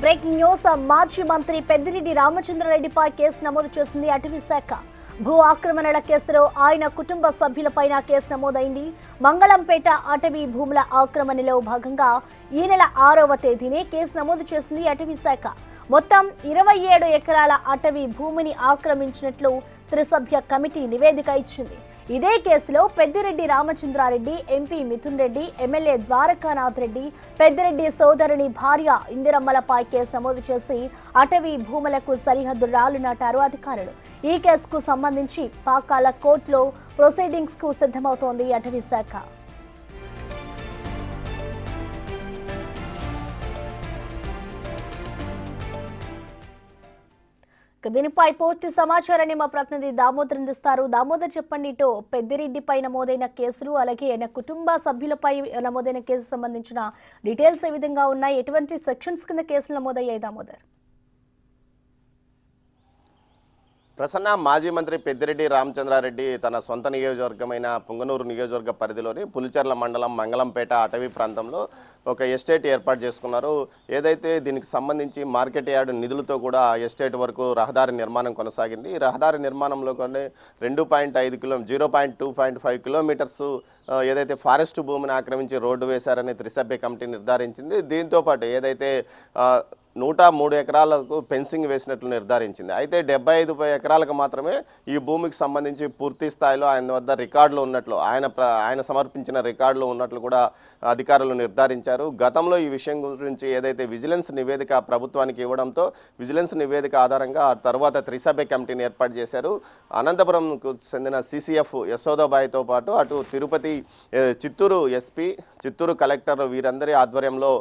Breaking news మాజీ మంత్రి Peddireddy రామచంద్రారెడ్డిపై case నమోదు చేసింది అటవీ శాఖ. భూ ఆక్రమణల కేసులో ఆయన కుటుంబ సభ్యులపైన కేసు నమోదైంది. మంగళంపేట అటవీ భూముల ఆక్రమణలో భాగంగా ఈ నెల 6వ తేదీనే కేసు నమోదు చేసింది అటవీ శాఖ. మొత్తం 27 ఎకరాల అటవీ భూమిని ఆక్రమించినట్లు త్రిసభ్య కమిటీ నివేదిక ఇచ్చింది. ఇదే కేసులో పెద్దిరెడ్డి రామచంద్రారెడ్డి, ఎంపీ మిథున్ రెడ్డి, ఎమ్మెల్యే ద్వారకానాథ్ రెడ్డి, పెద్దిరెడ్డి సోదరుని భార్య ఇందిరమ్మలపై కేసు నమోదు చేసి అటవీ భూములకు సరిహద్దు రాళ్లు నాటారు అధికారులు. ఈ కేసుకు సంబంధించి పాకాల కోర్టులో ప్రొసీడింగ్స్ కు సిద్ధమవుతోంది అటవీ శాఖ. దీనిపై పూర్తి సమాచారాన్ని మా ప్రతినిధి దామోదర్ అందిస్తారు. దామోదర్, చెప్పండి, ఇటు పెద్దిరెడ్డిపై నమోదైన కేసులు, అలాగే ఆయన కుటుంబ సభ్యులపై నమోదైన కేసు సంబంధించిన డీటెయిల్స్ ఏ విధంగా ఉన్నాయి? ఎటువంటి సెక్షన్స్ కింద కేసులు నమోదయ్యాయి దామోదర్? ప్రసన్న, మాజీ మంత్రి పెద్దిరెడ్డి రామచంద్రారెడ్డి తన సొంత నియోజకవర్గమైన పుంగనూరు నియోజకవర్గ పరిధిలోని పులిచెర్ల మండలం మంగళంపేట అటవీ ప్రాంతంలో ఒక ఎస్టేట్ ఏర్పాటు చేసుకున్నారు. ఏదైతే దీనికి సంబంధించి మార్కెట్ యార్డ్ నిధులతో కూడా ఎస్టేట్ వరకు రహదారి నిర్మాణం కొనసాగింది. ఈ రహదారి నిర్మాణంలో కొన్ని 0.25 కిలోమీటర్స్ ఏదైతే ఫారెస్ట్ భూమిని ఆక్రమించి రోడ్డు వేశారని త్రిసభ్య కమిటీ నిర్ధారించింది. దీంతోపాటు ఏదైతే 103 ఎకరాలకు ఫెన్సింగ్ వేసినట్లు నిర్ధారించింది. అయితే 75 ఎకరాలకు మాత్రమే ఈ భూమికి సంబంధించి పూర్తి స్థాయిలో ఆయన వద్ద రికార్డులు ఉన్నట్లు, ఆయన సమర్పించిన రికార్డులు ఉన్నట్లు కూడా అధికారులు నిర్ధారించారు. గతంలో ఈ విషయం గురించి ఏదైతే విజిలెన్స్ నివేదిక ప్రభుత్వానికి ఇవ్వడంతో విజిలెన్స్ నివేదిక ఆధారంగా తర్వాత త్రిసభ్య కమిటీని ఏర్పాటు చేశారు. అనంతపురంకు చెందిన సిసిఎఫ్ యశోదాబాయితో పాటు అటు తిరుపతి, చిత్తూరు ఎస్పీ, చిత్తూరు కలెక్టర్ వీరందరి ఆధ్వర్యంలో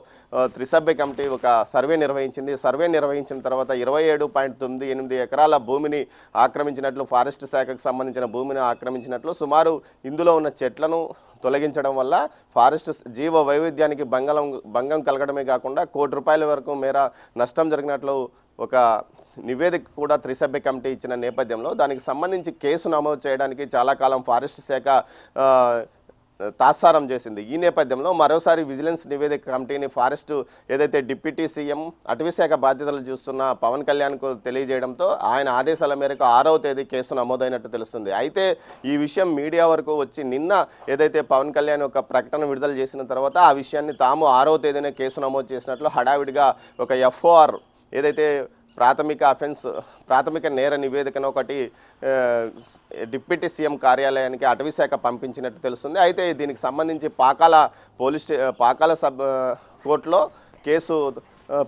త్రిసభ్య కమిటీ ఒక సర్వే నిర్వహించింది. సర్వే నిర్వహించిన తర్వాత 27.98 ఎకరాల భూమిని ఆక్రమించినట్లు, ఫారెస్ట్ శాఖకు సంబంధించిన భూమిని ఆక్రమించినట్లు, సుమారు ఇందులో ఉన్న చెట్లను తొలగించడం వల్ల ఫారెస్ట్ జీవ వైవిధ్యానికి భంగం కలగడమే కాకుండా ₹1 కోటి వరకు మేర నష్టం జరిగినట్లు ఒక నివేదిక కూడా త్రిసభ్య కమిటీ ఇచ్చిన నేపథ్యంలో దానికి సంబంధించి కేసు నమోదు చేయడానికి చాలా కాలం ఫారెస్ట్ శాఖ తాత్సారం చేసింది. ఈ నేపథ్యంలో మరోసారి విజిలెన్స్ నివేదిక కమిటీని ఫారెస్ట్ ఏదైతే డిప్యూటీ సీఎం అటవీ శాఖ బాధ్యతలు చూస్తున్న పవన్ కళ్యాణ్కు తెలియజేయడంతో ఆయన ఆదేశాల మేరకు 6వ తేదీ కేసు నమోదైనట్టు తెలుస్తుంది. అయితే ఈ విషయం మీడియా వరకు వచ్చి నిన్న ఏదైతే పవన్ కళ్యాణ్ ఒక ప్రకటన విడుదల చేసిన తర్వాత ఆ విషయాన్ని తాము 6వ తేదీనే కేసు నమోదు చేసినట్లు హడావిడిగా ఒక FOR ఏదైతే ప్రాథమిక నేర నివేదికను ఒకటి డిప్యూటీ సీఎం కార్యాలయానికి అటవీ శాఖ పంపించినట్టు తెలుస్తుంది. అయితే దీనికి సంబంధించి పాకాల సబ్ కోర్టులో కేసు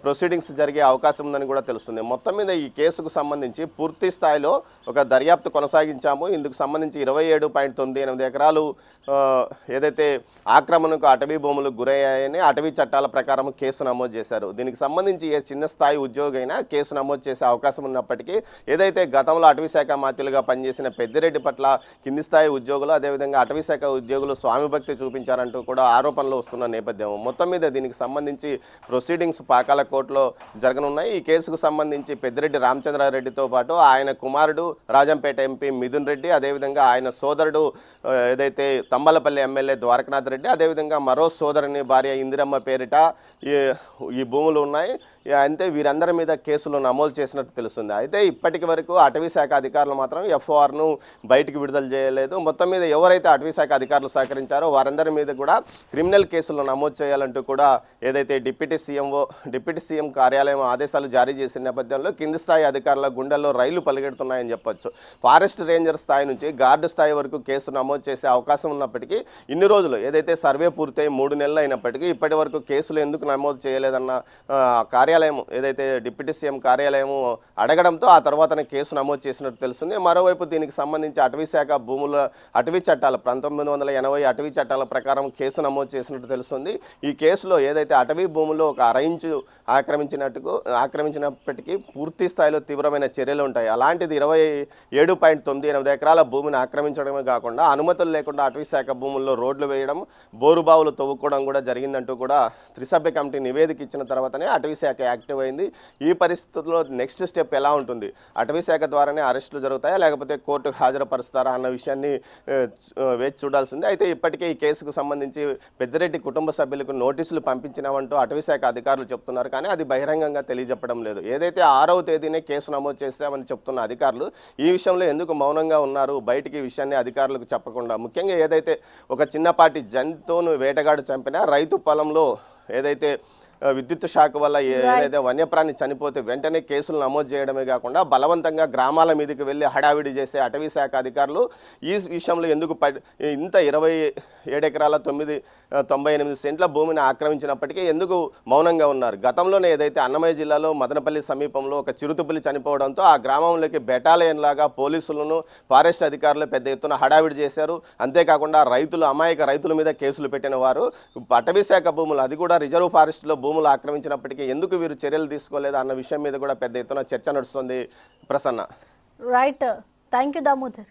ప్రొసీడింగ్స్ జరిగే అవకాశం ఉందని కూడా తెలుస్తుంది. మొత్తం మీద ఈ కేసుకు సంబంధించి పూర్తి స్థాయిలో ఒక దర్యాప్తు కొనసాగించాము. ఇందుకు సంబంధించి 27.98 ఎకరాలు ఏదైతే ఆక్రమణకు అటవీ భూములు గురయ్యాయని అటవీ చట్టాల ప్రకారం కేసు నమోదు చేశారు. దీనికి సంబంధించి ఏ చిన్న స్థాయి ఉద్యోగి అయినా కేసు నమోదు చేసే అవకాశం ఉన్నప్పటికీ ఏదైతే గతంలో అటవీ శాఖ మాత్యులుగా పనిచేసిన పెద్దిరెడ్డి పట్ల కింది స్థాయి ఉద్యోగులు, అదేవిధంగా అటవీ శాఖ ఉద్యోగులు స్వామి భక్తి చూపించారంటూ కూడా ఆరోపణలు వస్తున్న నేపథ్యం. మొత్తం మీద దీనికి సంబంధించి ప్రొసీడింగ్స్ పాకాల కోర్టులో జరగనున్నాయి. ఈ కేసుకు సంబంధించి పెద్దిరెడ్డి రామచంద్రారెడ్డితో పాటు ఆయన కుమారుడు రాజంపేట ఎంపీ మిథున్ రెడ్డి, అదేవిధంగా ఆయన సోదరుడు ఏదైతే తంబలపల్లి ఎమ్మెల్యే ద్వారకనాథ్ రెడ్డి, అదేవిధంగా మరో సోదరుని భార్య ఇందిరమ్మ పేరిట ఈ భూములు ఉన్నాయి. అంతే వీరందరి మీద కేసులు నమోదు చేసినట్టు తెలుస్తుంది. అయితే ఇప్పటికి వరకు అటవీ శాఖ అధికారులు మాత్రం FORను బయటికి విడుదల చేయలేదు. మొత్తం మీద ఎవరైతే అటవీ శాఖ అధికారులు సహకరించారో వారందరి మీద కూడా క్రిమినల్ కేసులు నమోదు చేయాలంటూ కూడా ఏదైతే డిప్యూటీ సీఎం కార్యాలయం ఆదేశాలు జారీ చేసిన నేపథ్యంలో కింది స్థాయి అధికారుల గుండెల్లో రైళ్లు పలిగెడుతున్నాయని చెప్పొచ్చు. ఫారెస్ట్ రేంజర్ స్థాయి నుంచి గార్డు స్థాయి వరకు కేసు నమోదు చేసే అవకాశం ఉన్నప్పటికీ ఇన్ని రోజులు ఏదైతే సర్వే పూర్తయి 3 నెలలు అయినప్పటికీ ఇప్పటి వరకు కేసులు ఎందుకు నమోదు చేయలేదన్న కార్యాలయం ఏదైతే డిప్యూటీ సీఎం కార్యాలయం అడగడంతో ఆ తర్వాతనే కేసు నమోదు చేసినట్టు తెలుస్తుంది. మరోవైపు దీనికి సంబంధించి అటవీ శాఖ అటవీ చట్టాల 1980 అటవీ చట్టాల ప్రకారం కేసు నమోదు చేసినట్టు తెలుస్తుంది. ఈ కేసులో ఏదైతే అటవీ భూముల్లో ఒక 1/2 ఇంచు ఆక్రమించినప్పటికీ పూర్తి స్థాయిలో తీవ్రమైన చర్యలు ఉంటాయి. అలాంటిది 27.98 ఎకరాల భూమిని ఆక్రమించడమే కాకుండా అనుమతులు లేకుండా అటవీ శాఖ భూముల్లో రోడ్లు వేయడం, బోరుబావులు తవ్వుకోవడం కూడా జరిగిందంటూ కూడా త్రిసభ్య కమిటీ నివేదిక ఇచ్చిన తర్వాతనే అటవీ శాఖ యాక్టివ్ అయింది. ఈ పరిస్థితుల్లో నెక్స్ట్ స్టెప్ ఎలా ఉంటుంది? అటవీ శాఖ ద్వారానే అరెస్టులు జరుగుతాయా లేకపోతే కోర్టుకు హాజరుపరుస్తారా అన్న విషయాన్ని వేచి చూడాల్సింది. అయితే ఇప్పటికే ఈ కేసుకు సంబంధించి పెద్దిరెడ్డి కుటుంబ సభ్యులకు నోటీసులు పంపించినామంటూ అటవీ శాఖ అధికారులు చెప్తున్నారు. చెప్తున్నారు, కానీ అది బహిరంగంగా తెలియజెప్పడం లేదు. ఏదైతే 6వ తేదీనే కేసు నమోదు చేస్తామని చెప్తున్న అధికారులు ఈ విషయంలో ఎందుకు మౌనంగా ఉన్నారు? బయటికి ఈ విషయాన్ని అధికారులకు చెప్పకుండా, ముఖ్యంగా ఏదైతే ఒక చిన్నపాటి జంతువును వేటగాడు చంపినా రైతు పొలంలో ఏదైతే విద్యుత్ షాక్ వల్ల ఏదైతే వన్యప్రాణి చనిపోతే వెంటనే కేసులు నమోదు చేయడమే కాకుండా బలవంతంగా గ్రామాల మీదకి వెళ్ళి హడావిడి చేసే అటవీ శాఖ అధికారులు ఈ విషయంలో ఎందుకు ఇంత 27 ఎకరాల 98 సెంట్ల భూమిని ఆక్రమించినప్పటికీ ఎందుకు మౌనంగా ఉన్నారు? గతంలోనే ఏదైతే అన్నమయ్య జిల్లాలో మదనపల్లి సమీపంలో ఒక చిరుతపులి చనిపోవడంతో ఆ గ్రామంలోకి బెటాలియన్ లాగా పోలీసులను ఫారెస్ట్ అధికారులు పెద్ద ఎత్తున హడావిడి చేశారు. అంతేకాకుండా అమాయక రైతుల మీద కేసులు పెట్టిన వారు అటవీ శాఖ భూములు, అది కూడా రిజర్వ్ ఫారెస్ట్లో భూములు ఆక్రమించినప్పటికీ ఎందుకు వీరు చర్యలు తీసుకోలేదు అన్న విషయం మీద కూడా పెద్ద ఎత్తున చర్చ నడుస్తుంది. Prasanna. Right, thank you Damodar.